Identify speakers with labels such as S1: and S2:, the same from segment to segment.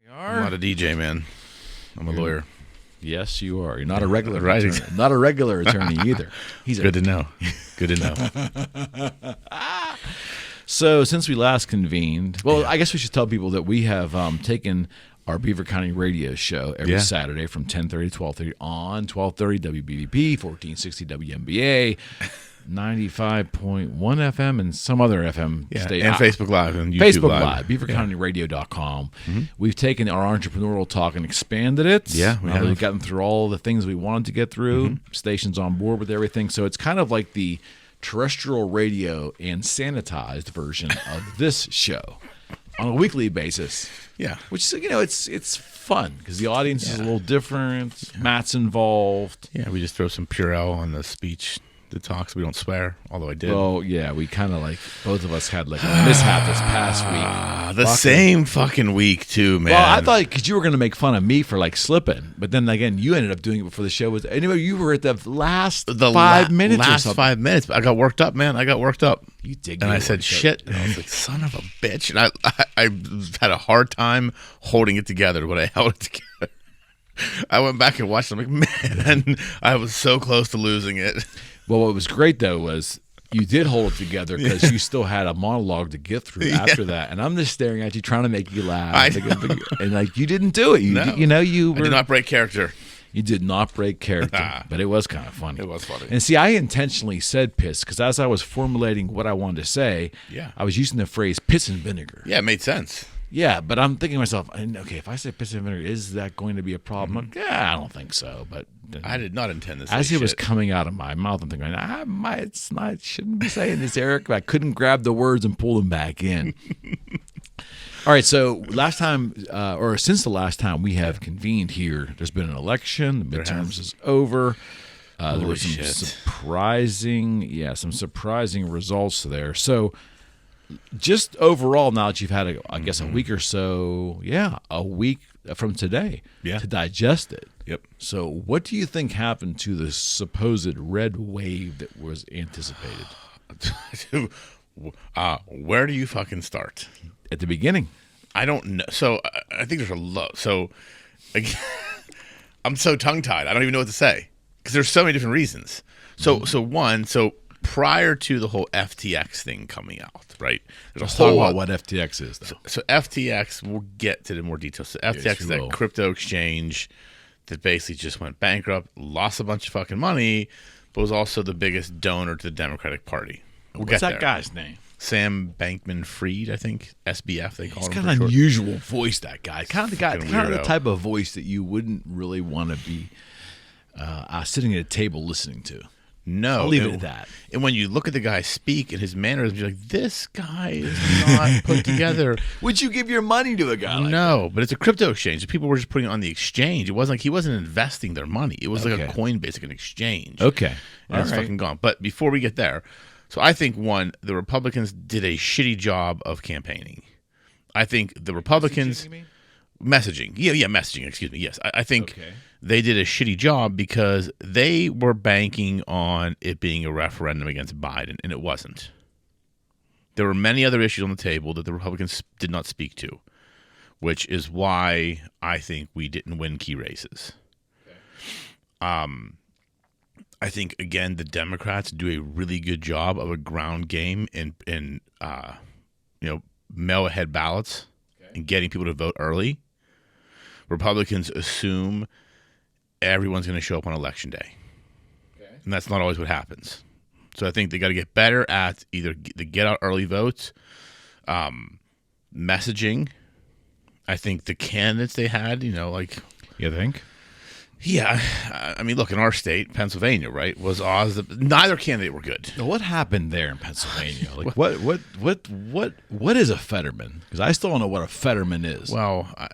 S1: I'm not a DJ, man. I'm a lawyer.
S2: Yes, you are. You're not a regular attorney. Not a regular attorney either.
S1: He's good to know. Good to know.
S2: So since we last convened, I guess we should tell people that we have taken our Beaver County radio show every Saturday from 10:30 to 12:30 on 1230 WBVP, 1460 WMBA, 95.1 FM, and some other FM station.
S1: And Facebook Live and YouTube
S2: Facebook
S1: Live.
S2: BeaverCountyRadio.com. Mm-hmm. We've taken our entrepreneurial talk and expanded it.
S1: Yeah, we have.
S2: We've gotten through all the things we wanted to get through. Stations on board with everything. So it's kind of like the terrestrial radio and sanitized version of this show on a weekly basis. Yeah, which it's fun because the audience is a little different. Yeah. Matt's involved.
S1: Yeah, we just throw some Purell on the speech. The talks, we don't swear, although I did.
S2: Oh, yeah, we kind of both of us had a mishap this past week.
S1: The same fucking week, too, man.
S2: Well, I thought because you were going to make fun of me for slipping, but then again, you ended up doing it before the show was. Anyway, you were at the last 5 minutes or something.
S1: 5 minutes. I got worked up, man. I got worked up.
S2: You did.
S1: And I said, shit. And I was like, son of a bitch. And I had a hard time holding it together, but I held it together. I went back and watched it. I'm like, man, I was so close to losing it.
S2: Well, what was great, though, was you did hold it together because you still had a monologue to get through after that. And I'm just staring at you, trying to make you laugh. And you didn't do it. I did
S1: not break character.
S2: You did not break character, but it was kind of funny.
S1: It was funny.
S2: And see, I intentionally said piss because as I was formulating what I wanted to say, I was using the phrase piss and vinegar.
S1: Yeah, it made sense.
S2: Yeah, but I'm thinking to myself, okay, if I say piss and vinegar, is that going to be a problem? I don't think so. But
S1: I did not intend to say
S2: as it was coming out of my mouth, I'm thinking, I shouldn't be saying this, Eric. But I couldn't grab the words and pull them back in. All right, so last time, or since the last time we have convened here, there's been an election. The midterms is over. There were some surprising results there. So just overall, now that you've had, I guess, a week or so, a week from today to digest it.
S1: Yep.
S2: So what do you think happened to the supposed red wave that was anticipated?
S1: Where do you fucking start?
S2: At the beginning.
S1: I don't know. So I think there's a low. So again, I'm so tongue-tied. I don't even know what to say because there's so many different reasons. So prior to the whole FTX thing coming out, right?
S2: Let's talk about what FTX is, though.
S1: So FTX, we'll get to the more details. So FTX is that crypto exchange that basically just went bankrupt, lost a bunch of fucking money, but was also the biggest donor to the Democratic Party.
S2: What's that guy's name?
S1: Sam Bankman-Fried, I think. SBF, they call him.
S2: He's got an unusual voice, that guy. Kind of the type of voice that you wouldn't really want to be sitting at a table listening to.
S1: No.
S2: I'll leave it at that.
S1: And when you look at the guy speak and his mannerisms, you're like, this guy is not put together.
S2: Would you give your money to a guy like
S1: that? But it's a crypto exchange. People were just putting it on the exchange. It wasn't like he wasn't investing their money. It was like a Coinbase, like an exchange.
S2: Okay.
S1: And it's fucking gone. But before we get there, so I think, one, the Republicans did a shitty job of campaigning. I think the Republicans... Messaging. Yeah, messaging, excuse me. Yes. I think they did a shitty job because they were banking on it being a referendum against Biden, and it wasn't. There were many other issues on the table that the Republicans did not speak to, which is why I think we didn't win key races. I think, again, the Democrats do a really good job of a ground game in mail-ahead ballots and getting people to vote early. Republicans assume everyone's going to show up on Election Day. And that's not always what happens. So I think they got to get better at either the get out early votes, messaging. I think the candidates they had,
S2: You think?
S1: Yeah, I mean, look, in our state, Pennsylvania, right, was Oz. Neither candidate were good.
S2: Now, what happened there in Pennsylvania? What is a Fetterman? Because I still don't know what a Fetterman is.
S1: Well, I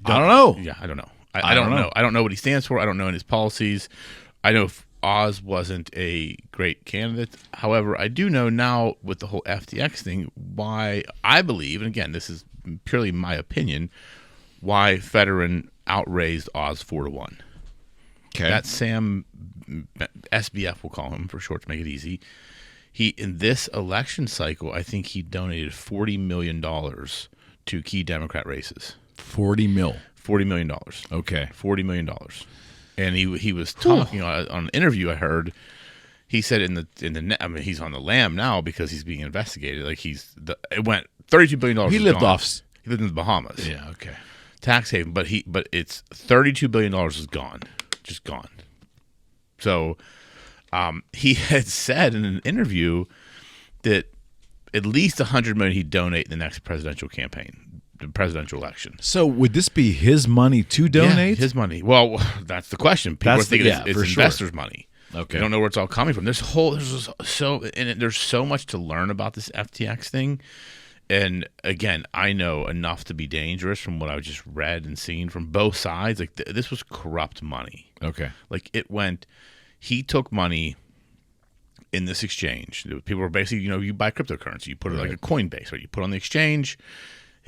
S2: don't know.
S1: Yeah, I don't know. I don't know. I don't know what he stands for. I don't know any his policies. I know Oz wasn't a great candidate. However, I do know now with the whole FTX thing why I believe, and again, this is purely my opinion, why Fetterman outraised Oz 4-1.
S2: Okay.
S1: That Sam SBF, we'll call him for short to make it easy. He in this election cycle, I think he donated $40 million to key Democrat races.
S2: 40 mil.
S1: $40 million.
S2: Okay.
S1: $40 million. And he was talking on an interview I heard. He said I mean, he's on the lam now because he's being investigated. Like it went $32 billion.
S2: He lived off.
S1: He lived in the Bahamas.
S2: Yeah. Okay.
S1: Tax haven, but it's $32 billion is gone, just gone. So, he had said in an interview that at least $100 million he'd donate in the next presidential campaign, the presidential election.
S2: So would this be his money to donate?
S1: Yeah, his money. Well, that's the question. People are thinking it's investors' money.
S2: Okay.
S1: They don't know where it's all coming from. There's so much to learn about this FTX thing. And again, I know enough to be dangerous from what I just read and seen from both sides. Like this was corrupt money.
S2: Okay.
S1: Like he took money in this exchange. People were basically, you buy cryptocurrency, you put it like a Coinbase, or you put it on the exchange.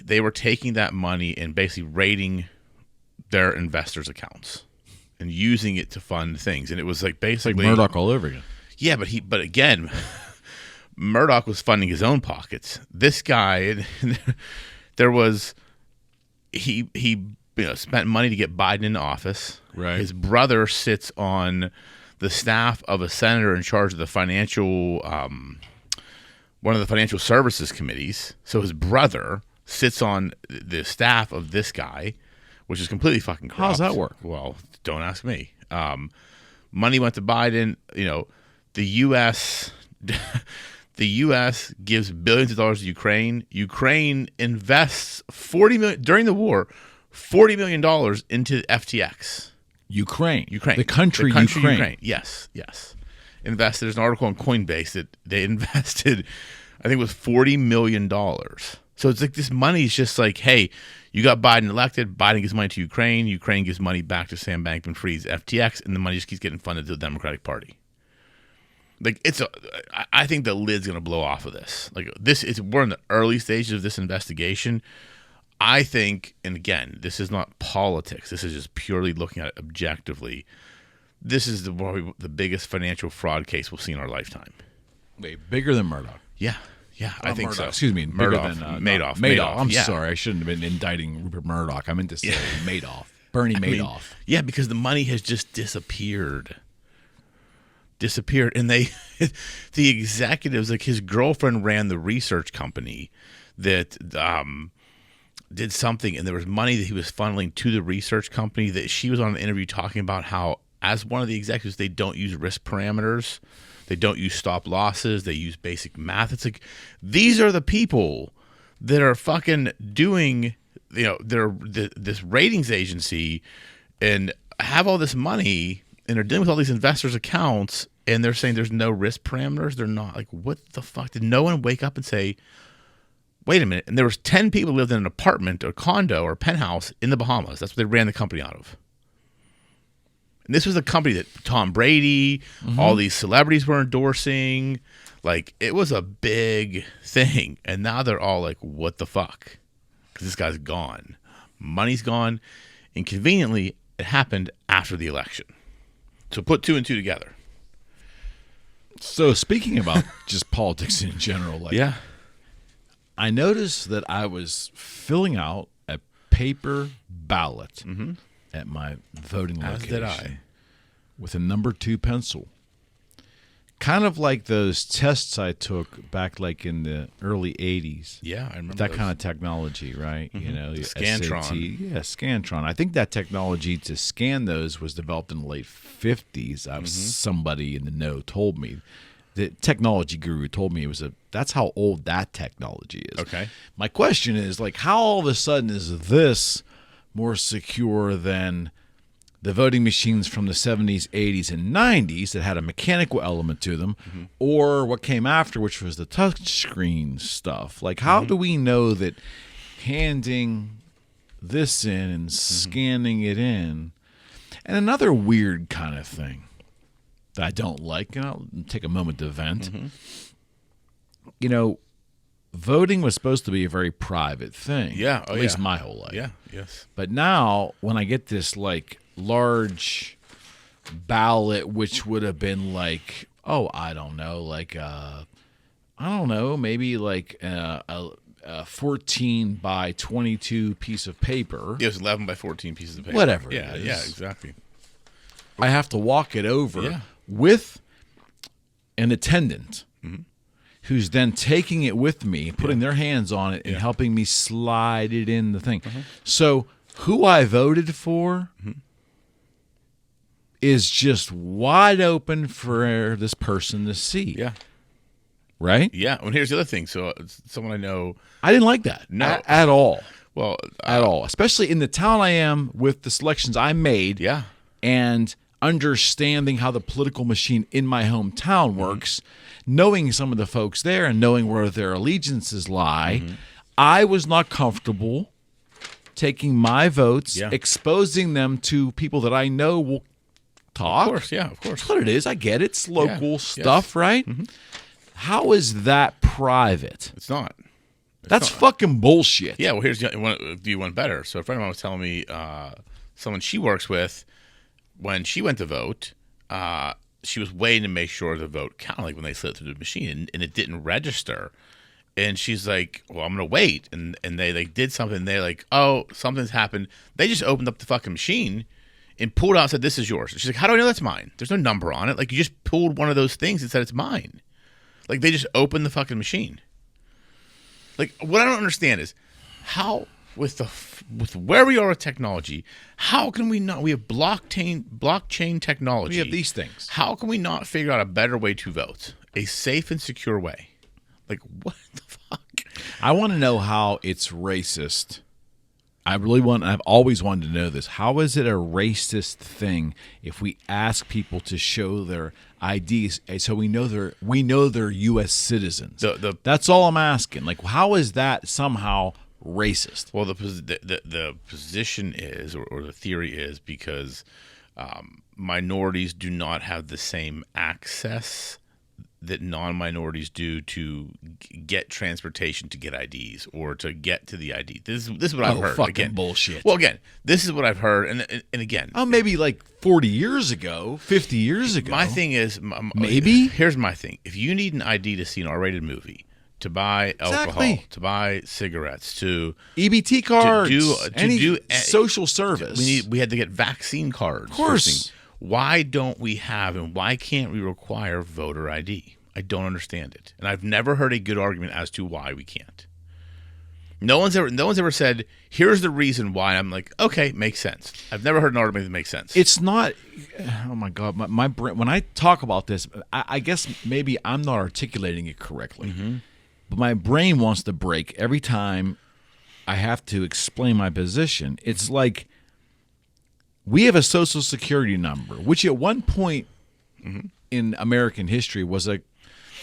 S1: They were taking that money and basically raiding their investors' accounts and using it to fund things. And it was like basically
S2: like Murdoch all over again. Yeah,
S1: but again, Murdoch was funding his own pockets. This guy, he spent money to get Biden into office.
S2: Right.
S1: His brother sits on the staff of a senator in charge of the one of the financial services committees. So his brother sits on the staff of this guy, which is completely fucking corrupt.
S2: How does that work?
S1: Well, don't ask me. Money went to Biden. The U.S. The U.S. gives billions of dollars to Ukraine. Ukraine invests $40 million during the war, $40 million into FTX.
S2: Ukraine.
S1: The
S2: country Ukraine.
S1: Yes. Invested. There's an article on Coinbase that they invested, I think it was $40 million. So it's like this money is just like, hey, you got Biden elected. Biden gives money to Ukraine. Ukraine gives money back to Sam Bankman-Fried's FTX, and the money just keeps getting funded to the Democratic Party. Like I think the lid's gonna blow off of this. Like we're in the early stages of this investigation. I think, and again, this is not politics. This is just purely looking at it objectively. This is the biggest financial fraud case we'll see in our lifetime.
S2: Wait, bigger than Murdoch?
S1: Yeah, I think
S2: Murdoch.
S1: so.
S2: Excuse me,
S1: Murdoch,
S2: bigger than
S1: Madoff.
S2: Madoff. I'm sorry, I shouldn't have been indicting Rupert Murdoch. I meant to say Madoff, Bernie Madoff.
S1: Yeah, because the money has just disappeared, and the executives, like his girlfriend ran the research company that did something, and there was money that he was funneling to the research company that she was on an interview talking about how, as one of the executives, they don't use risk parameters, they don't use stop losses, they use basic math. It's like, these are the people that are fucking doing, this ratings agency and have all this money and are dealing with all these investors' accounts, and they're saying there's no risk parameters. They're not. Like, what the fuck? Did no one wake up and say, wait a minute? And there was 10 people who lived in an apartment or condo or penthouse in the Bahamas. That's what they ran the company out of. And this was a company that Tom Brady, all these celebrities were endorsing. Like, it was a big thing. And now they're all like, what the fuck? Because this guy's gone. Money's gone. And conveniently, it happened after the election. So put two and two together.
S2: So speaking about just politics in general, I noticed that I was filling out a paper ballot at my voting location. As did I. With a number 2 pencil. Kind of like those tests I took back like in the early 80s.
S1: Yeah, I remember
S2: that kind of technology, right?
S1: The Scantron.
S2: SAT. Yeah, Scantron. I think that technology to scan those was developed in the late 50s. Somebody in the know told me. The technology guru told me that's how old that technology is.
S1: Okay.
S2: My question is, like, how all of a sudden is this more secure than the voting machines from the 70s, 80s, and 90s that had a mechanical element to them, or what came after, which was the touchscreen stuff? Like, how do we know that handing this in and scanning it in? And another weird kind of thing that I don't like, and I'll take a moment to vent. Voting was supposed to be a very private thing.
S1: Yeah.
S2: At least my whole life.
S1: Yeah, yes.
S2: But now, when I get this, like, large ballot, which would have been like, maybe like a a 14 by 22 piece of paper.
S1: It was 11 by 14 pieces of paper.
S2: Whatever it
S1: Yeah,
S2: is.
S1: yeah, exactly.
S2: I have to walk it over
S1: Yeah.
S2: with an attendant who's then taking it with me, putting their hands on it, and helping me slide it in the thing. So who I voted for is just wide open for this person to see.
S1: Yeah.
S2: Right?
S1: Yeah. Well, here's the other thing. So someone I know.
S2: I didn't like that.
S1: No.
S2: At all.
S1: Well,
S2: At all. Especially in the town I am with the selections I made.
S1: yeah.
S2: And understanding how the political machine in my hometown works, knowing some of the folks there and knowing where their allegiances lie, I was not comfortable taking my votes, exposing them to people that I know will talk.
S1: Of course, yeah, of course.
S2: That's what it is. I get it. It's local
S1: Yes.
S2: stuff, right? How is that private?
S1: It's not.
S2: That's fucking bullshit.
S1: Yeah, well, here's do you want better? So a friend of mine was telling me someone she works with, when she went to vote, she was waiting to make sure the vote counted, like when they slid through the machine, and it didn't register. And she's like, well, I'm going to wait. And they like did something. They're like, oh, something's happened. They just opened up the fucking machine and pulled out and said, this is yours. And she's like, how do I know that's mine? There's no number on it. Like, you just pulled one of those things and said it's mine. Like, they just opened the fucking machine. Like, what I don't understand is how, with where we are with technology, how can we not? We have blockchain technology.
S2: We have these things.
S1: How can we not figure out a better way to vote, a safe and secure way? Like, what the fuck?
S2: I want to know how it's racist. I've always wanted to know this. How is it a racist thing if we ask people to show their IDs so we know they're U.S. citizens? That's all I'm asking. Like, how is that somehow racist?
S1: Well, the position is, or the theory is, because minorities do not have the same access that non-minorities do to get transportation to get IDs or to get to the ID. This is what I've heard.
S2: Fucking
S1: again,
S2: bullshit.
S1: Well, again, this is what I've heard, and again,
S2: Maybe like 40 years ago, 50 years ago.
S1: my thing is,
S2: Maybe?
S1: Here's my thing: if you need an ID to see an R-rated movie, to buy alcohol, to buy cigarettes, to
S2: EBT cards,
S1: to do
S2: social service,
S1: we had to get vaccine cards.
S2: Of course.
S1: Why don't we have and why can't we require voter ID? I don't understand it, and I've never heard a good argument as to why we can't. No one's ever said, here's the reason why. I'm like, okay, makes sense. I've never heard an argument that makes sense.
S2: It's not. Oh my God, my brain. When I talk about this, I guess maybe I'm not articulating it correctly, but my brain wants to break every time I have to explain my position. It's like we have a Social Security number, which at one point in American history was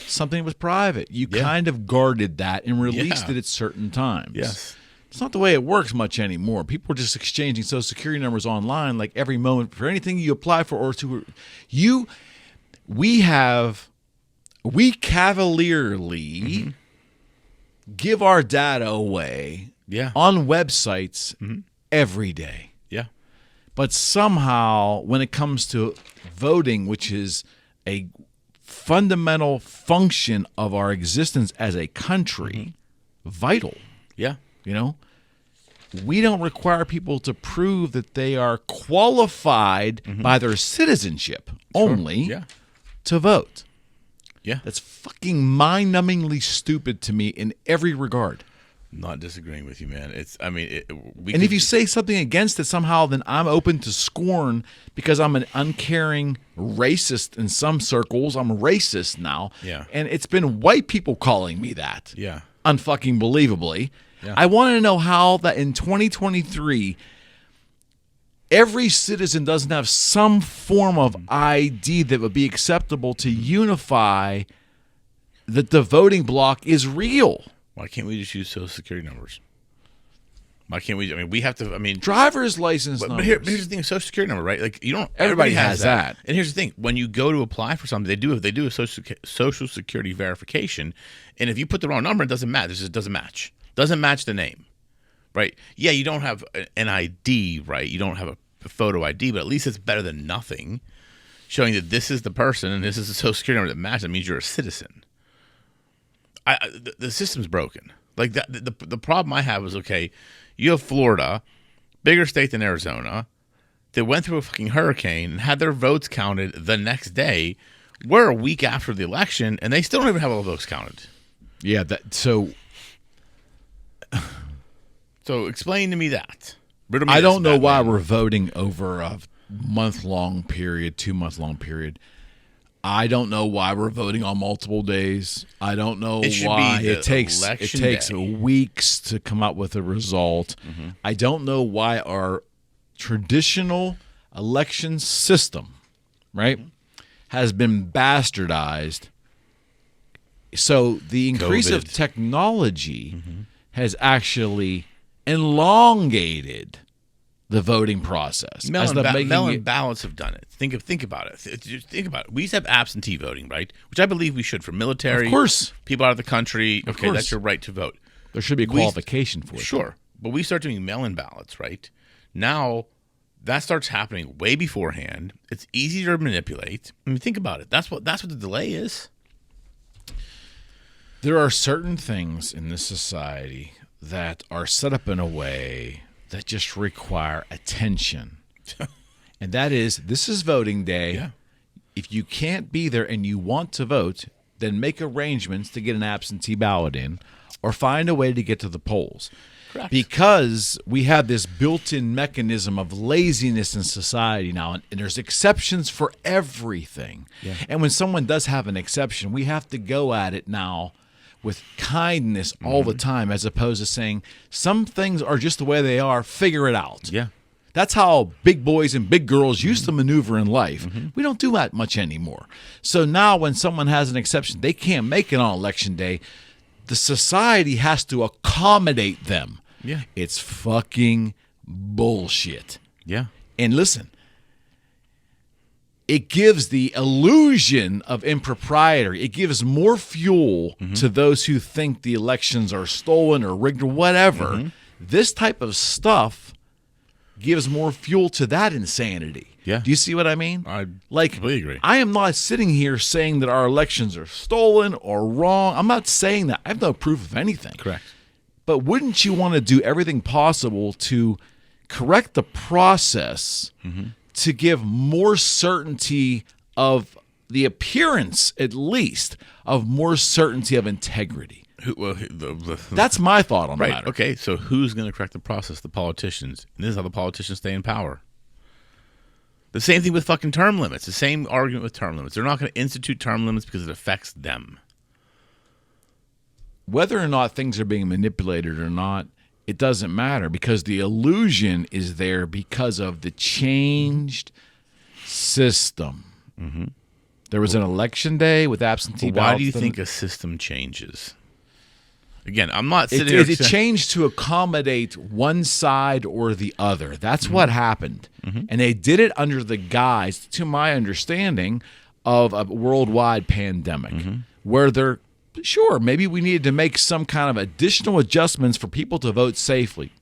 S2: something that was private. You kind of guarded that and released it at certain times.
S1: Yes.
S2: It's not the way it works much anymore. People are just exchanging Social Security numbers online like every moment for anything you apply for or to you. We cavalierly give our data away on websites every day.
S1: Yeah.
S2: But somehow when it comes to voting, which is a fundamental function of our existence as a country, vital.
S1: Yeah.
S2: You know, we don't require people to prove that they are qualified by their citizenship only to vote.
S1: Yeah.
S2: That's fucking mind-numbingly stupid to me in every regard.
S1: Not disagreeing with you, man.
S2: If you say something against it somehow, then I'm open to scorn because I'm an uncaring racist in some circles. I'm a racist now.
S1: Yeah.
S2: And it's been white people calling me that.
S1: Yeah.
S2: Unfucking believably.
S1: Yeah.
S2: I want to know how that in 2023, every citizen doesn't have some form of ID that would be acceptable to unify that the voting block is real.
S1: Why can't we just use Social Security numbers? Why can't we? I mean, we have to. I mean,
S2: driver's license numbers.
S1: But here's the thing: Social Security number, right? Like you don't.
S2: Everybody has that.
S1: And here's the thing: when you go to apply for something, they do a Social Security verification, and if you put the wrong number, it doesn't match. It just doesn't match. Doesn't match the name, right? Yeah, you don't have an ID, right? You don't have a photo ID, but at least it's better than nothing, showing that this is the person and this is the Social Security number that matches. That means you're a citizen. The system's broken. Like that. The problem I have is, okay, you have Florida, bigger state than Arizona, that went through a fucking hurricane and had their votes counted the next day. We're a week after the election, and they still don't even have all the votes counted.
S2: Yeah, so
S1: explain to me that.
S2: I don't know why we're voting over a month-long period, 2-month-long period. I don't know why we're voting on multiple days. I don't know why it takes weeks to come up with a result. Mm-hmm. I don't know why our traditional election system, right, has been bastardized. So the increase of technology has actually elongated the voting process.
S1: Mail-in ballots have done it. Think about it. Think about it. We used to have absentee voting, right? Which I believe we should for military.
S2: Of course.
S1: People out of the country. Okay, that's your right to vote.
S2: There should be a qualification for it.
S1: Sure. But we start doing mail-in ballots, right? Now, that starts happening way beforehand. It's easier to manipulate. I mean, think about it. That's what the delay is.
S2: There are certain things in this society that are set up in a way that just require attention. And that is, this is voting day.
S1: Yeah.
S2: If you can't be there and you want to vote, then make arrangements to get an absentee ballot in or find a way to get to the polls.
S1: Correct.
S2: Because we have this built-in mechanism of laziness in society now, and there's exceptions for everything.
S1: Yeah.
S2: And when someone does have an exception, we have to go at it now with kindness all the time, as opposed to saying some things are just the way they are, figure it out.
S1: Yeah.
S2: That's how big boys and big girls used to maneuver in life. We don't do that much anymore. So now when someone has an exception, they can't make it on election day, the society has to accommodate them.
S1: Yeah.
S2: It's fucking bullshit.
S1: Yeah.
S2: And listen, it gives the illusion of impropriety. It gives more fuel to those who think the elections are stolen or rigged or whatever. This type of stuff gives more fuel to that insanity.
S1: Yeah.
S2: Do you see what I mean?
S1: I completely agree.
S2: I am not sitting here saying that our elections are stolen or wrong. I'm not saying that. I have no proof of anything.
S1: Correct.
S2: But wouldn't you want to do everything possible to correct the process to give more certainty of the appearance, at least, of more certainty of integrity? That's my thought on the matter.
S1: Okay, so who's going to correct the process? The politicians. And this is how the politicians stay in power. The same thing with fucking term limits. The same argument with term limits. They're not going to institute term limits because it affects them.
S2: Whether or not things are being manipulated or not, it doesn't matter, because the illusion is there because of the changed system. There was an election day with absentee ballots.
S1: Why do you think a system changes? Again, I'm not sitting here.
S2: It changed to accommodate one side or the other. That's what happened. And they did it under the guise, to my understanding, of a worldwide pandemic, where they're sure, maybe we needed to make some kind of additional adjustments for people to vote safely.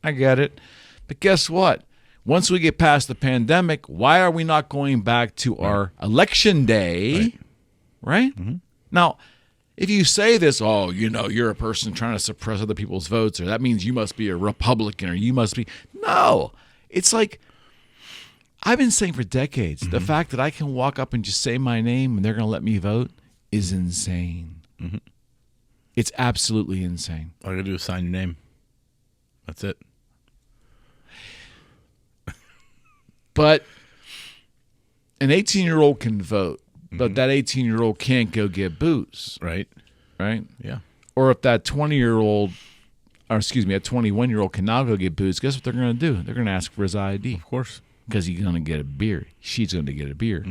S2: I get it. But guess what? Once we get past the pandemic, why are we not going back to our election day? Right? Now, if you say this, oh, you're a person trying to suppress other people's votes, or that means you must be a Republican, or you must be. No. It's like, I've been saying for decades, the fact that I can walk up and just say my name and they're going to let me vote is insane. It's absolutely insane.
S1: All you got to do is sign your name. That's it.
S2: But an 18-year-old can vote, but that 18-year-old can't go get booze.
S1: Right? Yeah.
S2: Or if that 20-year-old, or excuse me, a 21-year-old can now go get booze, guess what they're going to do? They're going to ask for his ID.
S1: Of course.
S2: Because he's going to get a beer. She's going to get a beer.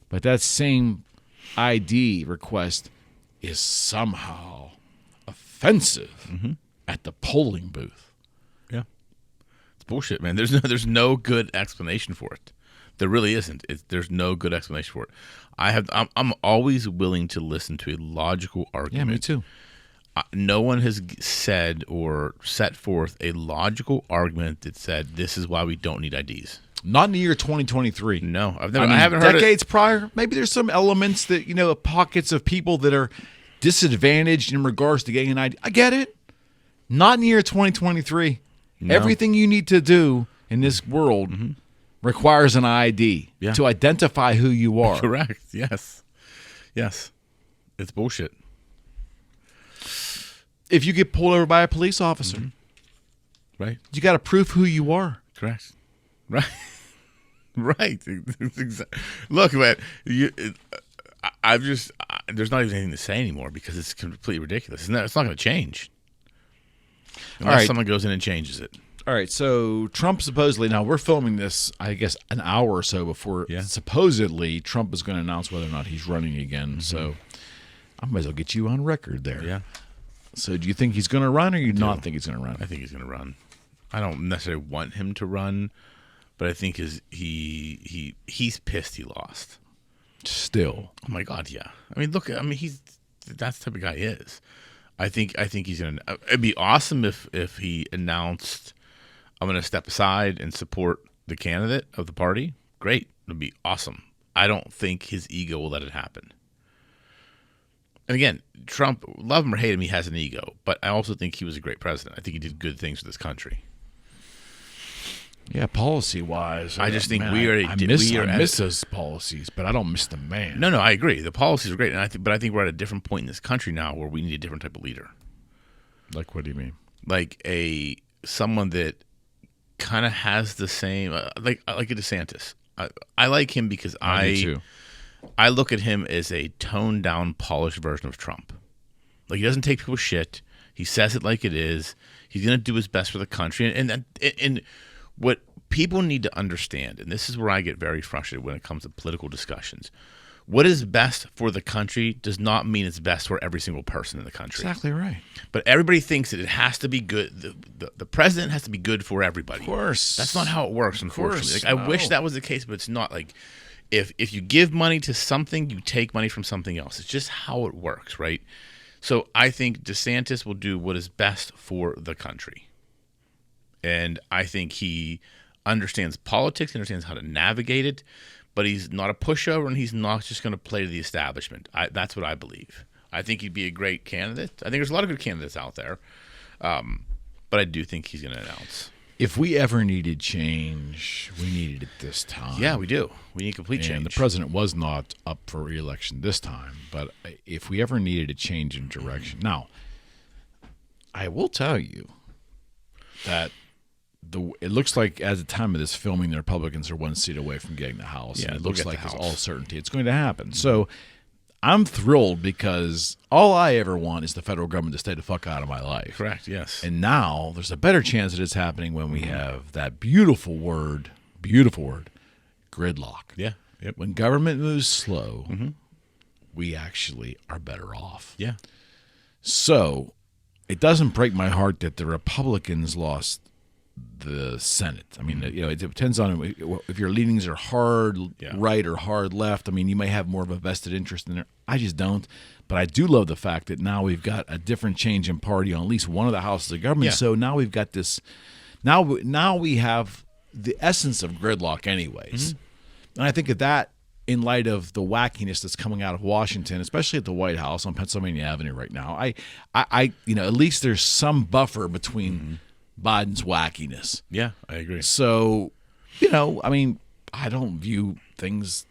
S2: But that same ID request is somehow offensive at the polling booth.
S1: Yeah. It's bullshit, man. There's no good explanation for it. There really isn't. There's no good explanation for it. I'm always willing to listen to a logical argument.
S2: Yeah, me too.
S1: No one has said or set forth a logical argument that said this is why we don't need IDs.
S2: Not in the year 2023.
S1: No, I haven't heard
S2: decades prior. Maybe there's some elements that pockets of people that are disadvantaged in regards to getting an ID. I get it. Not in the year 2023.
S1: No.
S2: Everything you need to do in this world requires an ID to identify who you are.
S1: Correct. Yes. Yes. It's bullshit.
S2: If you get pulled over by a police officer,
S1: Right.
S2: you got to prove who you are.
S1: Correct. Right. Right. Look, man, there's not even anything to say anymore because it's completely ridiculous. It's not going to change unless someone goes in and changes it.
S2: All right, so Trump supposedly, now we're filming this, I guess, an hour or so before supposedly Trump is going to announce whether or not he's running again. So I might as well get you on record there.
S1: Yeah.
S2: So do you think he's going to run or you not think he's going to run?
S1: I think he's going to run. I don't necessarily want him to run, but I think he's pissed he lost.
S2: Still.
S1: Oh my God, yeah. I mean, look, that's the type of guy he is. I think he's going to. It'd be awesome if he announced, I'm going to step aside and support the candidate of the party. Great. It'd be awesome. I don't think his ego will let it happen. And again, Trump, love him or hate him, he has an ego. But I also think he was a great president. I think he did good things for this country.
S2: Yeah, policy-wise.
S1: I just think
S2: man,
S1: I
S2: miss those policies, but I don't miss the man.
S1: No, I agree. The policies are great, but I think we're at a different point in this country now where we need a different type of leader.
S2: Like, what do you mean?
S1: Like someone that kind of has the same, like a DeSantis. I like him because I look at him as a toned down, polished version of Trump. Like, he doesn't take people's shit. He says it like it is. He's going to do his best for the country, and what people need to understand, and this is where I get very frustrated when it comes to political discussions, what is best for the country does not mean it's best for every single person in the country.
S2: Exactly right.
S1: But everybody thinks that it has to be good. The president has to be good for everybody.
S2: Of course.
S1: That's not how it works, unfortunately.
S2: Course,
S1: I wish that was the case, but it's not. Like, if you give money to something, you take money from something else. It's just how it works, right? So I think DeSantis will do what is best for the country. And I think he understands politics, understands how to navigate it, but he's not a pushover, and he's not just going to play to the establishment. That's what I believe. I think he'd be a great candidate. I think there's a lot of good candidates out there, but I do think he's going to announce.
S2: If we ever needed change, we needed it this time.
S1: Yeah, we do. We need complete change.
S2: And the president was not up for re-election this time, but if we ever needed a change in direction. Now, I will tell you that it looks like, at the time of this filming, the Republicans are one seat away from getting the House.
S1: Yeah,
S2: and it looks like it's all certainty it's going to happen. So I'm thrilled because all I ever want is the federal government to stay the fuck out of my life.
S1: Correct, yes.
S2: And now there's a better chance that it's happening when we have that beautiful word, gridlock.
S1: Yeah. Yep.
S2: When government moves slow, we actually are better off.
S1: Yeah.
S2: So it doesn't break my heart that the Republicans lost the Senate. I mean, it depends on if your leanings are hard right or hard left. I mean, you may have more of a vested interest in it. I just don't. But I do love the fact that now we've got a different change in party on at least one of the houses of government. Yeah. So now we've got this. Now we have the essence of gridlock, anyways. And I think that in light of the wackiness that's coming out of Washington, especially at the White House on Pennsylvania Avenue right now, I at least there's some buffer between Biden's wackiness.
S1: Yeah, I agree.
S2: So, I mean, I don't view things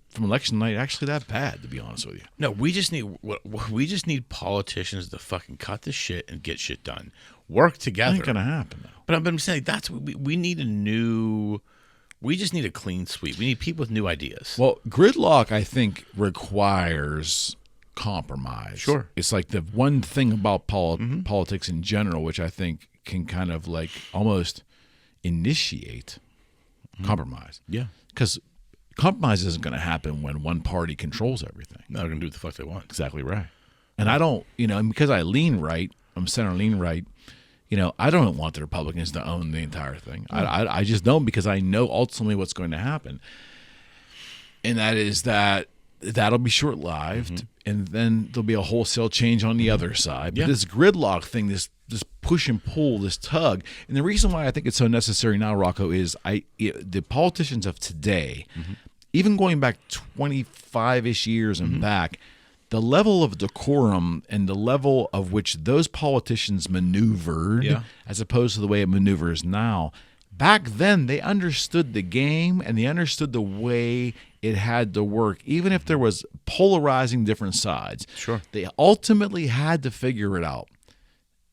S2: from election night actually that bad, to be honest with you.
S1: No, we just need politicians to fucking cut the shit and get shit done. Work together.
S2: Ain't gonna happen though.
S1: But I'm saying that's what we need we just need a clean sweep. We need people with new ideas.
S2: Well, gridlock, I think, requires compromise.
S1: Sure.
S2: It's like the one thing about politics in general, which I think can kind of like almost initiate compromise.
S1: Yeah.
S2: Because compromise isn't going to happen when one party controls everything.
S1: No, they're going to do what the fuck they want.
S2: Exactly right. And I don't, because I lean right, I'm center lean right, I don't want the Republicans to own the entire thing. I just don't, because I know ultimately what's going to happen. And that is that'll be short-lived, and then there'll be a wholesale change on the other side. But this gridlock thing, this push and pull, this tug, and the reason why I think it's so necessary now, Rocco, is the politicians of today, even going back 25-ish years and back, the level of decorum and the level of which those politicians maneuvered, as opposed to the way it maneuvers now. Back then, they understood the game and they understood the way it had to work, even if there was polarizing different sides.
S1: Sure.
S2: They ultimately had to figure it out.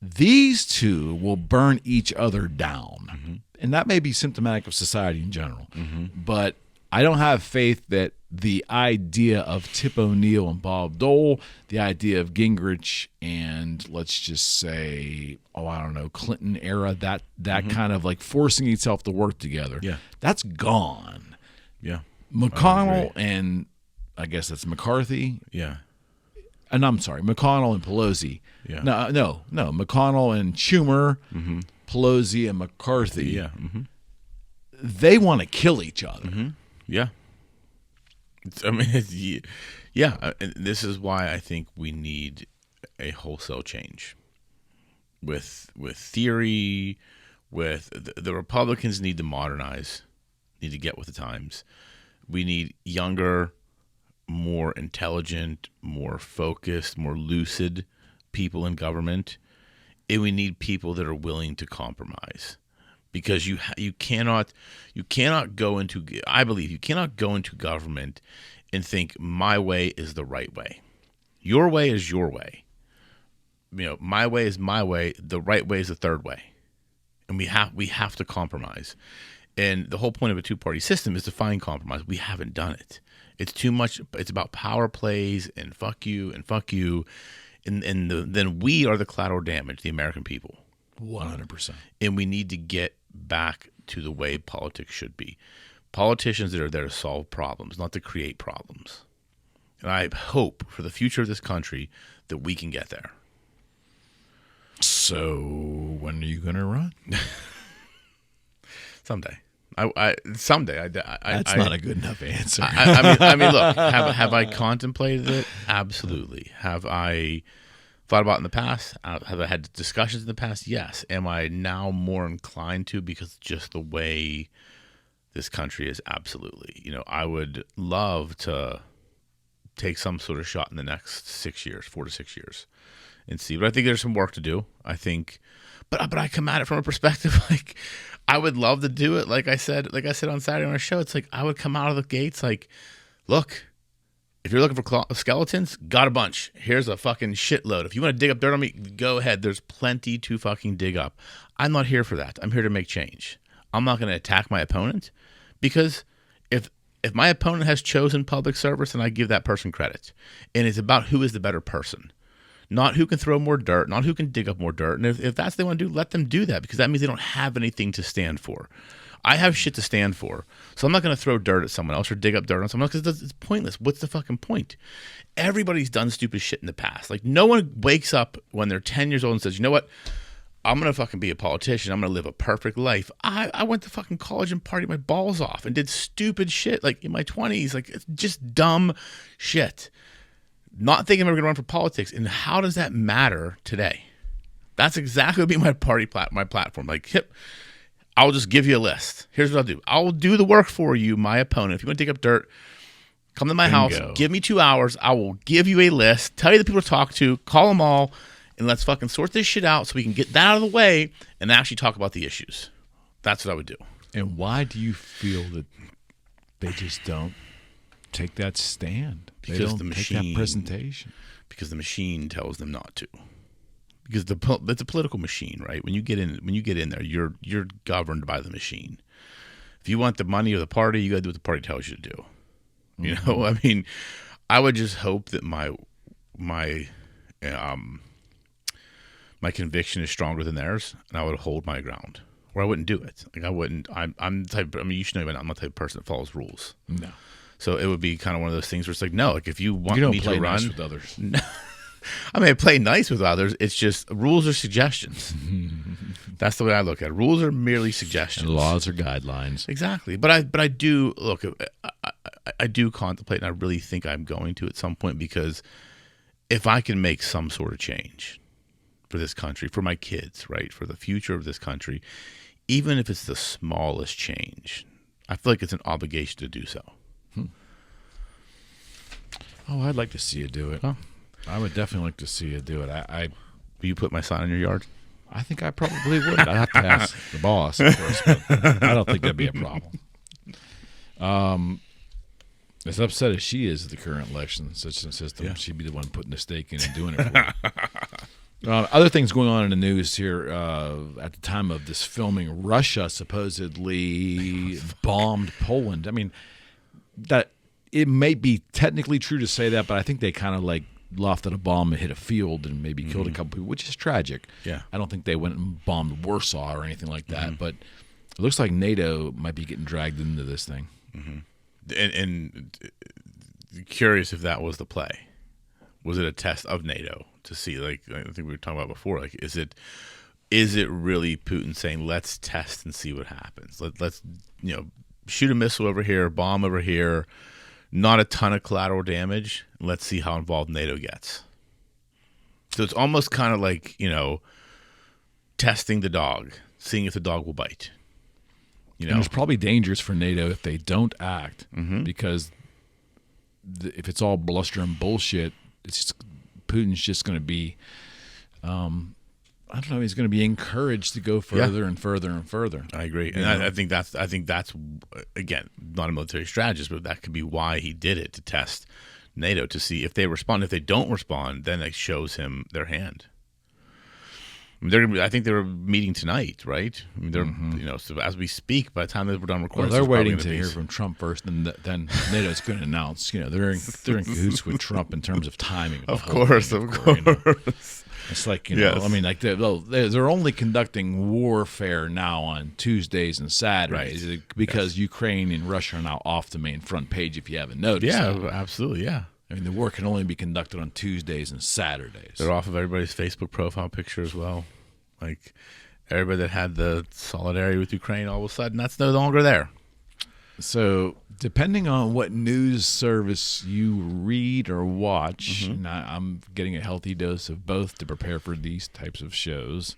S2: These two will burn each other down. And that may be symptomatic of society in general. But I don't have faith that the idea of Tip O'Neill and Bob Dole, the idea of Gingrich and let's just say, Clinton era, that kind of like forcing itself to work together, that's gone.
S1: Yeah.
S2: McConnell and I guess that's McCarthy.
S1: Yeah.
S2: And I'm sorry, McConnell and Pelosi.
S1: Yeah.
S2: No. McConnell and Schumer, Pelosi and McCarthy.
S1: Yeah.
S2: They want to kill each other.
S1: Yeah. And this is why I think we need a wholesale change with theory. With the Republicans need to modernize, need to get with the times. We need younger, more intelligent, more focused, more lucid people in government, and we need people that are willing to compromise. Because you cannot go into, I believe you cannot go into government and think my way is the right way. Your way is your way. My way is my way. The right way is the third way, and we have to compromise. And the whole point of a two-party system is to find compromise. We haven't done it. It's too much. It's about power plays and fuck you, and then we are the collateral damage, the American people.
S2: 100%.
S1: And we need to get back to the way politics should be. Politicians that are there to solve problems, not to create problems. And I hope for the future of this country that we can get there.
S2: So when are you going to run?
S1: Someday. Someday.
S2: That's not a good enough answer.
S1: I mean, look, have I contemplated it? Absolutely. Have I thought about it in the past? Have I had discussions in the past? Yes. Am I now more inclined to because just the way this country is? Absolutely. I would love to take some sort of shot in the next 6 years, 4 to 6 years, and see. But I think there's some work to do. I think, but I come at it from a perspective like I would love to do it. Like I said on Saturday on our show, it's like I would come out of the gates like, look. If you're looking for skeletons, got a bunch. Here's a fucking shitload. If you want to dig up dirt on me, go ahead. There's plenty to fucking dig up. I'm not here for that. I'm here to make change. I'm not going to attack my opponent because if my opponent has chosen public service, then I give that person credit. And it's about who is the better person, not who can throw more dirt, not who can dig up more dirt. And if that's what they want to do, let them do that because that means they don't have anything to stand for. I have shit to stand for, so I'm not going to throw dirt at someone else or dig up dirt on someone else because it's pointless. What's the fucking point? Everybody's done stupid shit in the past. Like, no one wakes up when they're 10 years old and says, you know what? I'm going to fucking be a politician. I'm going to live a perfect life. I went to fucking college and partied my balls off and did stupid shit, like, in my 20s. Like, it's just dumb shit. Not thinking I'm going to run for politics. And how does that matter today? That's exactly what would be my platform. Like, I'll just give you a list. Here's what I'll do. I'll do the work for you, my opponent. If you want to dig up dirt, come to my house. Give me 2 hours. I will give you a list. Tell you the people to talk to. Call them all. And let's fucking sort this shit out so we can get that out of the way and actually talk about the issues. That's what I would do.
S2: And why do you feel that they just don't take that stand? They don't take that presentation.
S1: Because the machine tells them not to. Because it's a political machine, right? When you get in there, you're governed by the machine. If you want the money or the party, you got to do what the party tells you to do. You know, I mean, I would just hope that my conviction is stronger than theirs, and I would hold my ground, or I wouldn't do it. Like I wouldn't. I'm the type. I mean, you should know I'm not the type of person that follows rules.
S2: No.
S1: So it would be kind of one of those things where it's like, no, like if you want me to run,
S2: nice with others.
S1: No. I mean, I play nice with others. It's just rules are suggestions. That's the way I look at it. Rules are merely suggestions.
S2: And laws are guidelines.
S1: Exactly. But I do look. I do contemplate, and I really think I'm going to at some point, because if I can make some sort of change for this country, for my kids, right, for the future of this country, even if it's the smallest change, I feel like it's an obligation to do so.
S2: Oh, I'd like to see you do it.
S1: Oh.
S2: I would definitely like to see you do it.
S1: Will you put my sign in your yard?
S2: I think I probably would. I'd have to ask the boss, of course, but I don't think that'd be a problem. As upset as she is at the current election system, she'd be the one putting the stake in and doing it for her. Other things going on in the news here at the time of this filming, Russia supposedly bombed Poland. I mean, that it may be technically true to say that, but I think they kind of like lofted a bomb and hit a field and maybe killed a couple people, which is tragic.
S1: Yeah.
S2: I don't think they went and bombed Warsaw or anything like that, but it looks like NATO might be getting dragged into this thing.
S1: And curious if that was the play. Was it a test of NATO to see, like I think we were talking about before, like is it really Putin saying let's test and see what happens? Let's shoot a missile over here, bomb over here, not a ton of collateral damage. Let's see how involved NATO gets. So it's almost kind of like, testing the dog, seeing if the dog will bite.
S2: And it's probably dangerous for NATO if they don't act, because if it's all bluster and bullshit, Putin's just going to be, I don't know, he's going to be encouraged to go further and further and further.
S1: I agree, and I think that's again not a military strategist, but that could be why he did it, to test NATO to see if they respond. If they don't respond, then it shows him their hand. I think they're meeting tonight, right? I mean, they're so as we speak, by the time that we're done recording,
S2: they're waiting to hear from Trump first, and then NATO's going to announce. They're in cahoots with Trump in terms of timing.
S1: Of course.
S2: It's like I mean, like they're only conducting warfare now on Tuesdays and Saturdays, because Ukraine and Russia are now off the main front page. If you haven't noticed,
S1: absolutely, yeah.
S2: I mean, the war can only be conducted on Tuesdays and Saturdays.
S1: They're off of everybody's Facebook profile picture as well. Like everybody that had the solidarity with Ukraine, all of a sudden that's no longer there.
S2: So depending on what news service you read or watch, and I'm getting a healthy dose of both to prepare for these types of shows.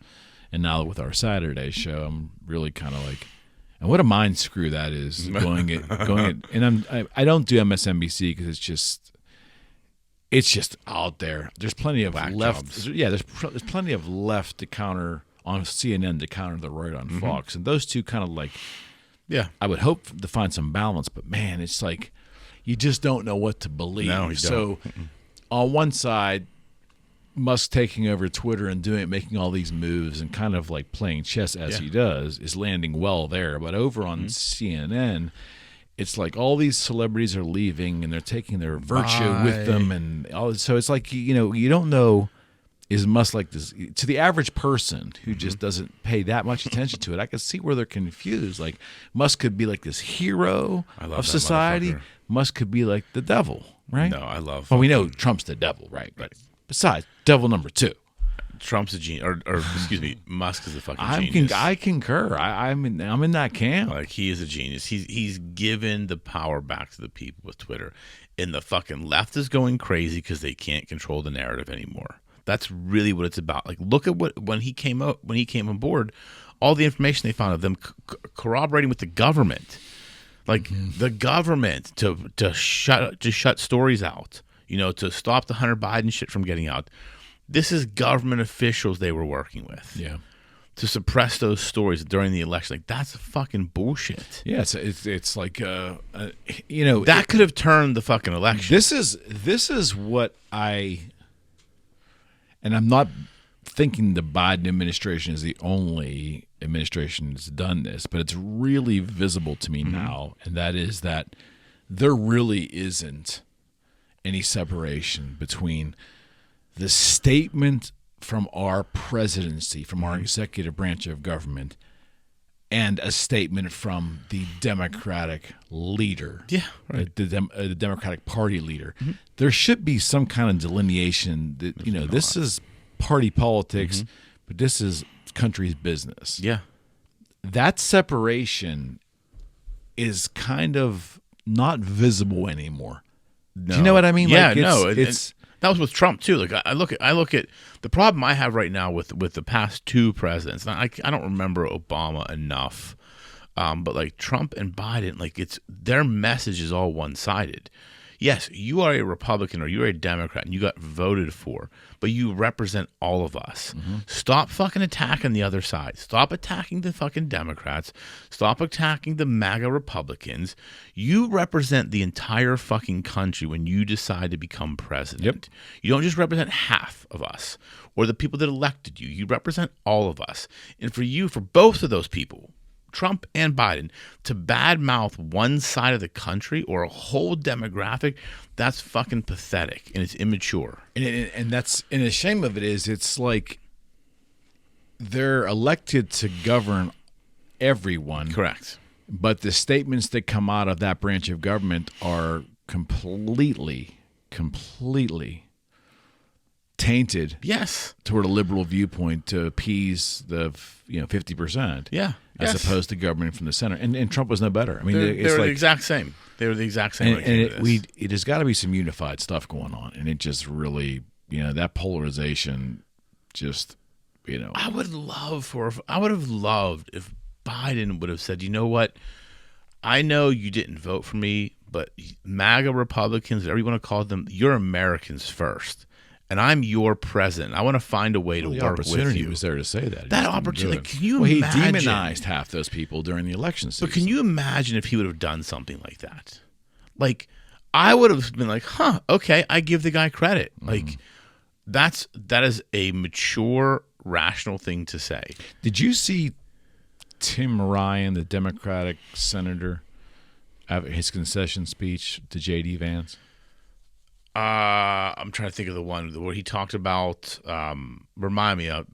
S2: And now with our Saturday show, I'm really kind of like, and what a mind screw that is going it, and I don't do MSNBC because it's just out there. There's plenty of left. Yeah, there's plenty of left to counter on CNN to counter the right on Fox, and those two kind of like. Yeah, I would hope to find some balance, but man, it's like you just don't know what to believe.
S1: No, you don't.
S2: On one side, Musk taking over Twitter and making all these moves and kind of like playing chess as he does is landing well there. But over on CNN, it's like all these celebrities are leaving and they're taking their virtue with them, and all. So it's like you don't know. Is Musk like this to the average person who just doesn't pay that much attention to it? I can see where they're confused. Like Musk could be like this hero of society. Musk could be like the devil, right?
S1: No, I love.
S2: Well, we know Trump's the devil, right? But besides, devil number two.
S1: Trump's a genius, or excuse me, Musk is a fucking genius.
S2: I concur. I'm in that camp.
S1: Like he is a genius. He's given the power back to the people with Twitter, and the fucking left is going crazy because they can't control the narrative anymore. That's really what it's about. Like, look at when he came on board, all the information they found of them corroborating with the government, like the government to shut stories out, to stop the Hunter Biden shit from getting out. This is government officials they were working with, to suppress those stories during the election. Like that's fucking bullshit.
S2: Yeah, it's like
S1: that could have turned the fucking election.
S2: This is what And I'm not thinking the Biden administration is the only administration that's done this, but it's really visible to me now, and that is that there really isn't any separation between the statement from our presidency, from our executive branch of government, and a statement from the Democratic leader, the Democratic Party leader. There should be some kind of delineation that this is party politics, but this is country's business.
S1: Yeah,
S2: that separation is kind of not visible anymore. No. Do you know what I mean?
S1: Yeah,
S2: it's
S1: that was with Trump too. Like I look at the problem I have right now with the past two presidents. I don't remember Obama enough, but like Trump and Biden, like their message is all one sided. Yes, you are a Republican or you're a Democrat and you got voted for, but you represent all of us. Stop fucking attacking the other side. Stop attacking the fucking Democrats. Stop attacking the MAGA Republicans. You represent the entire fucking country when you decide to become president. You don't just represent half of us or the people that elected you. You represent all of us. And for both of those people, Trump and Biden, to badmouth one side of the country or a whole demographic, that's fucking pathetic and it's immature.
S2: And the shame of it is, it's like they're elected to govern everyone.
S1: Correct.
S2: But the statements that come out of that branch of government are completely tainted.
S1: Yes.
S2: Toward a liberal viewpoint to appease the 50%.
S1: Yeah.
S2: As opposed to government from the center. And Trump was no better. I mean,
S1: they're the exact same. They were the exact same.
S2: And it has got to be some unified stuff going on. And it just really, that polarization just,
S1: I would have loved if Biden would have said, you know what? I know you didn't vote for me, but MAGA Republicans, whatever you want to call them, you're Americans first. And I'm your president. I want to find a way to work with you.
S2: The opportunity was there to say that.
S1: That opportunity. Can you imagine?
S2: He demonized half those people during the election season.
S1: But can you imagine if he would have done something like that? Like, I would have been like, okay, I give the guy credit. Like, that is a mature, rational thing to say.
S2: Did you see Tim Ryan, the Democratic senator, his concession speech to J.D. Vance?
S1: I'm trying to think of the one where he talked about. Remind me of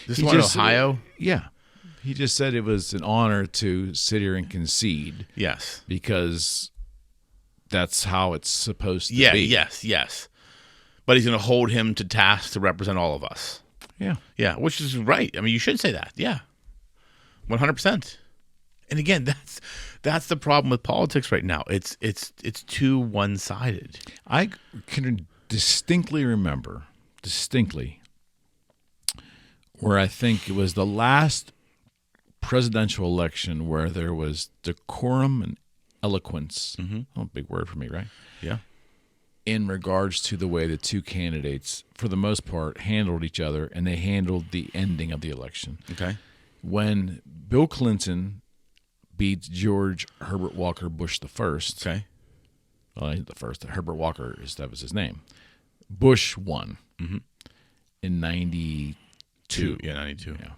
S1: this one, Ohio.
S2: Yeah, he just said it was an honor to sit here and concede.
S1: Yes,
S2: because that's how it's supposed to be.
S1: Yes. But he's going to hold him to task to represent all of us. Yeah, which is right. I mean, you should say that. Yeah, 100%. And again, that's the problem with politics right now. It's too one-sided.
S2: I can distinctly remember where I think it was the last presidential election where there was decorum and eloquence. Oh, big word for me, right?
S1: Yeah.
S2: In regards to the way the two candidates, for the most part, handled each other, and they handled the ending of the election.
S1: Okay.
S2: When Bill Clinton beat George Herbert Walker Bush the first.
S1: Okay.
S2: Well, the first. Herbert Walker, that was his name. Bush won in 92.
S1: Yeah, 92.
S2: Yeah.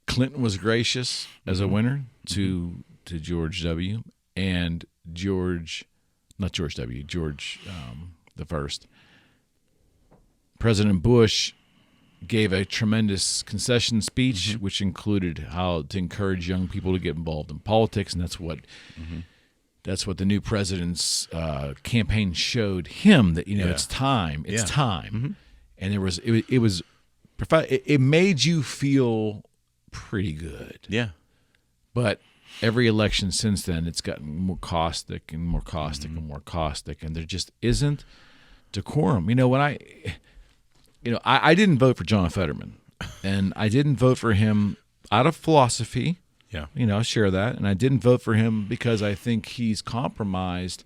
S2: Clinton was gracious as a winner to George W. and George the first. President Bush gave a tremendous concession speech, which included how to encourage young people to get involved in politics, and that's what the new president's campaign showed him, that it's time, and it made you feel pretty good.
S1: Yeah,
S2: but every election since then, it's gotten more caustic and more caustic and more caustic, and there just isn't decorum. I didn't vote for John Fetterman, and I didn't vote for him out of philosophy.
S1: Yeah.
S2: I share that. And I didn't vote for him because I think he's compromised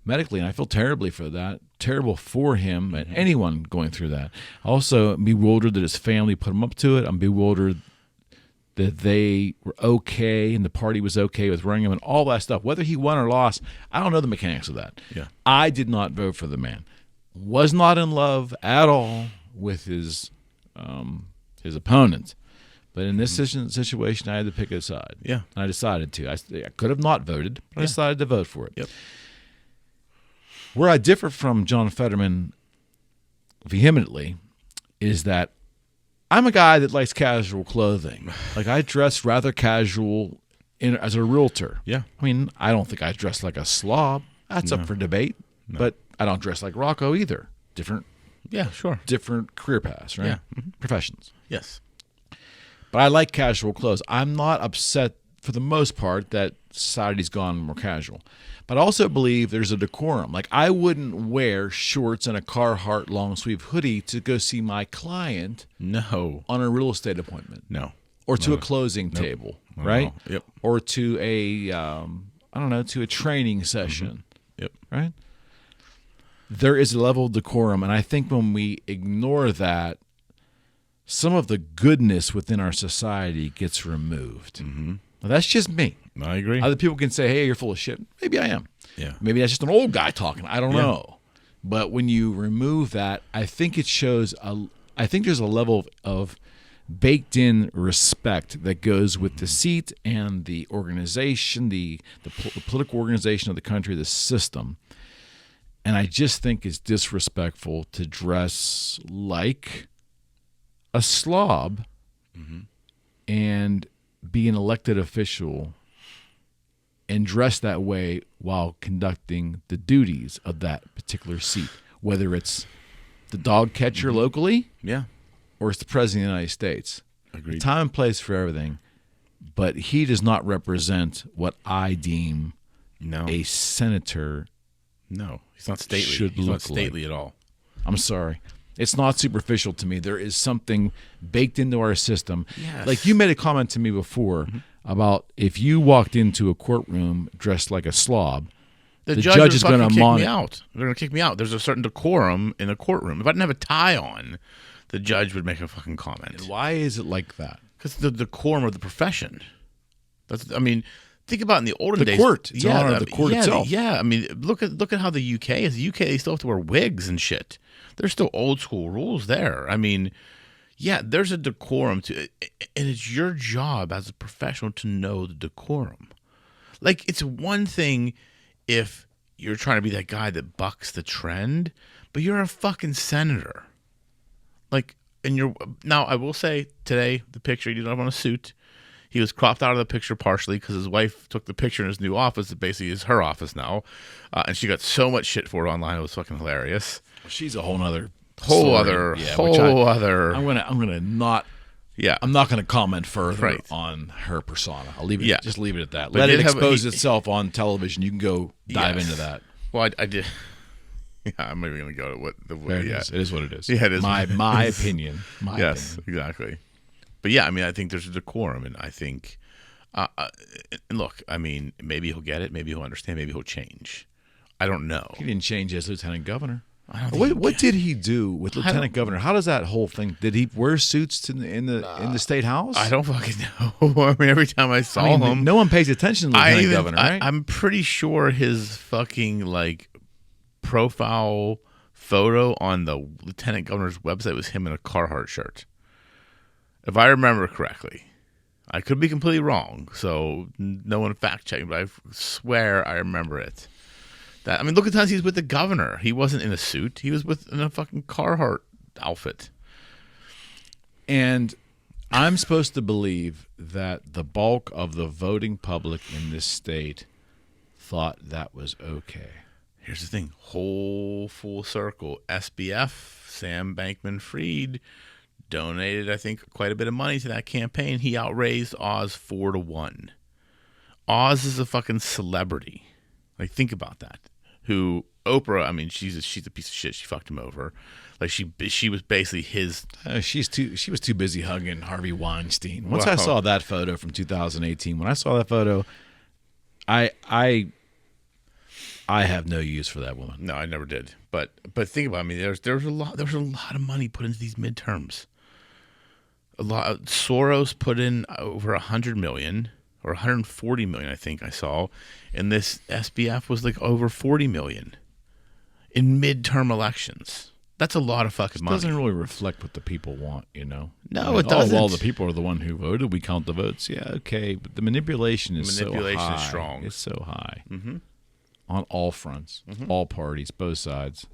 S2: medically, and I feel terrible for him and anyone going through that. Also, I'm bewildered that his family put him up to it. I'm bewildered that they were okay and the party was okay with running him and all that stuff. Whether he won or lost, I don't know the mechanics of that.
S1: Yeah.
S2: I did not vote for the man. Was not in love at all with his opponent, but in this situation, I had to pick a side.
S1: Yeah,
S2: and I decided to. I could have not voted, but I decided to vote for it.
S1: Yep.
S2: Where I differ from John Fetterman vehemently is that I'm a guy that likes casual clothing. Like, I dress rather casual as a realtor.
S1: Yeah.
S2: I mean, I don't think I dress like a slob. That's up for debate. No. But I don't dress like Rocco either. Different career paths, right?
S1: Yeah.
S2: Professions.
S1: Yes.
S2: But I like casual clothes. I'm not upset, for the most part, that society's gone more casual. But I also believe there's a decorum. Like, I wouldn't wear shorts and a Carhartt long sleeve hoodie to go see my client on a real estate appointment.
S1: No.
S2: Or to a closing table, right?
S1: Yep.
S2: Or to a, to a training session. right? There is a level of decorum, and I think when we ignore that, some of the goodness within our society gets removed.
S1: Mm-hmm.
S2: Now, that's just me.
S1: I agree.
S2: Other people can say, hey, you're full of shit. Maybe I am.
S1: Yeah.
S2: Maybe that's just an old guy talking. I don't know. But when you remove that, I think it shows I think there's a level of baked in respect that goes with the seat and the organization, the political organization of the country, the system. And I just think it's disrespectful to dress like a slob and be an elected official and dress that way while conducting the duties of that particular seat, whether it's the dog catcher locally or it's the president of the United States.
S1: Agreed.
S2: Time and place for everything, but he does not represent what I deem a senator.
S1: No, he's not stately.
S2: He's
S1: not stately at all.
S2: I'm sorry. It's not superficial to me. There is something baked into our system.
S1: Yes.
S2: Like you made a comment to me before about if you walked into a courtroom dressed like a slob, the judge is going to
S1: kick me out. They're going to kick me out. There's a certain decorum in a courtroom. If I didn't have a tie on, the judge would make a fucking comment.
S2: And why is it like that?
S1: Because the decorum of the profession. Think about in the olden days.
S2: The court. It's an honor of the court itself.
S1: Yeah, I mean, look at how the UK is. The UK, they still have to wear wigs and shit. There's still old school rules there. I mean, yeah, there's a decorum to it, and it's your job as a professional to know the decorum. Like, it's one thing if you're trying to be that guy that bucks the trend, but you're a fucking senator. Like, now I will say today, the picture, he didn't have on a suit. He was cropped out of the picture partially because his wife took the picture in his new office that basically is her office now. And she got so much shit for it online. It was fucking hilarious.
S2: She's a whole other
S1: other.
S2: I'm gonna not.
S1: Yeah,
S2: I'm not gonna comment further on her persona. I'll leave it.
S1: Yeah.
S2: Just leave it at that.
S1: But
S2: Let it expose itself on television. You can go dive into that.
S1: Well, I did. Yeah, I'm not even gonna go to what the way.
S2: Yeah, it is what it is.
S1: Yeah, it is.
S2: My opinion.
S1: Yes, exactly. But yeah, I mean, I think there's a decorum, and I think, and look, I mean, maybe he'll get it, maybe he'll understand, maybe he'll change. I don't know.
S2: He didn't change as lieutenant governor.
S1: What
S2: did he do with lieutenant governor? How does that whole thing? Did he wear suits in the state house?
S1: I don't fucking know. I mean, every time I saw him,
S2: no one pays attention to lieutenant governor, right?
S1: I'm pretty sure his fucking profile photo on the lieutenant governor's website was him in a Carhartt shirt. If I remember correctly. I could be completely wrong, so no one fact checking, but I swear I remember it. Look at times he's with the governor. He wasn't in a suit. He was in a fucking Carhartt outfit.
S2: And I'm supposed to believe that the bulk of the voting public in this state thought that was okay.
S1: Here's the thing. Whole full circle. SBF, Sam Bankman-Fried, donated, I think, quite a bit of money to that campaign. He outraised Oz 4-1. Oz is a fucking celebrity. Like, think about that. Who Oprah? I mean, she's a piece of shit. She fucked him over. Like she was basically his.
S2: She was too busy hugging Harvey Weinstein. Once I saw that photo from 2018, when I saw that photo, I have no use for that woman.
S1: No, I never did. But think about it. I mean, there was a lot of money put into these midterms. Soros put in over $100 million. Or 140 million, I think I saw, and this SBF was like over 40 million in midterm elections. That's a lot of fucking money.
S2: It doesn't really reflect what the people want, you know.
S1: No, it doesn't.
S2: Oh, well, the people are the one who voted. We count the votes. Yeah, okay, but the manipulation is so high.
S1: Is strong.
S2: It's so high on all fronts, all parties, both sides.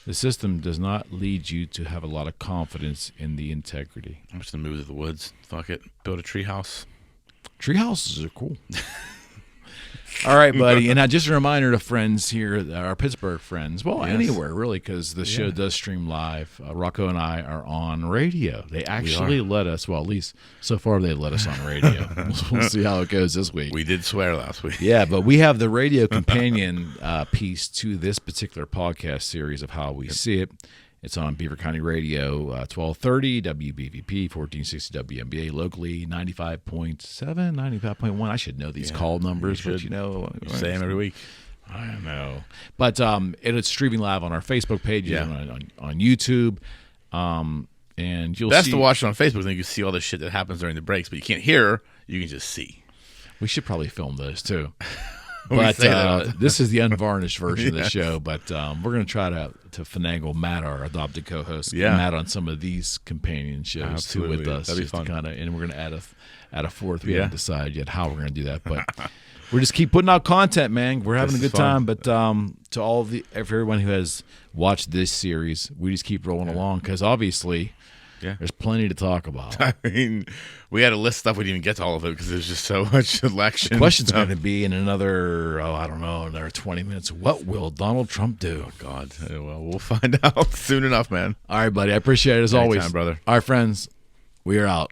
S2: The system does not lead you to have a lot of confidence in the integrity.
S1: I'm just gonna move to the woods. Fuck it. Build a treehouse.
S2: Tree houses are cool. All right, buddy. And just a reminder to friends here, our Pittsburgh friends, anywhere really, because the show does stream live. Rocco and I are on radio. They actually let us, at least so far they let us on radio. We'll see how it goes this week.
S1: We did swear last week.
S2: Yeah, but we have the radio companion piece to this particular podcast series of How We See It. It's on Beaver County Radio, 1230, WBVP, 1460 WMBA, locally 95.7, 95.1. I should know these call numbers, but
S1: you say them every week.
S2: I know. But it's streaming live on our Facebook page and on YouTube. And you'll
S1: That's
S2: see.
S1: to watch it on Facebook. Then you can see all the shit that happens during the breaks, but you can't hear. You can just see.
S2: We should probably film those too.
S1: We
S2: But
S1: say that.
S2: this is the unvarnished version of the show. But we're going to try to finagle Matt, our adopted co-host, Matt on some of these companion shows too with us.
S1: That'd be fun.
S2: And we're going to add a fourth. We haven't decided yet how we're going to do that, but we just keep putting out content, man. We're having a good time. But to everyone who has watched this series, we just keep rolling along because obviously. Yeah. There's plenty to talk about.
S1: I mean, we had a list of stuff. We didn't even get to all of it because there's just so much election.
S2: The question's going to be in another, another 20 minutes. What will Donald Trump do?
S1: Oh, God. Well, we'll find out soon enough, man.
S2: All right, buddy. I appreciate it as always.
S1: Anytime, brother.
S2: All right, friends. We are out.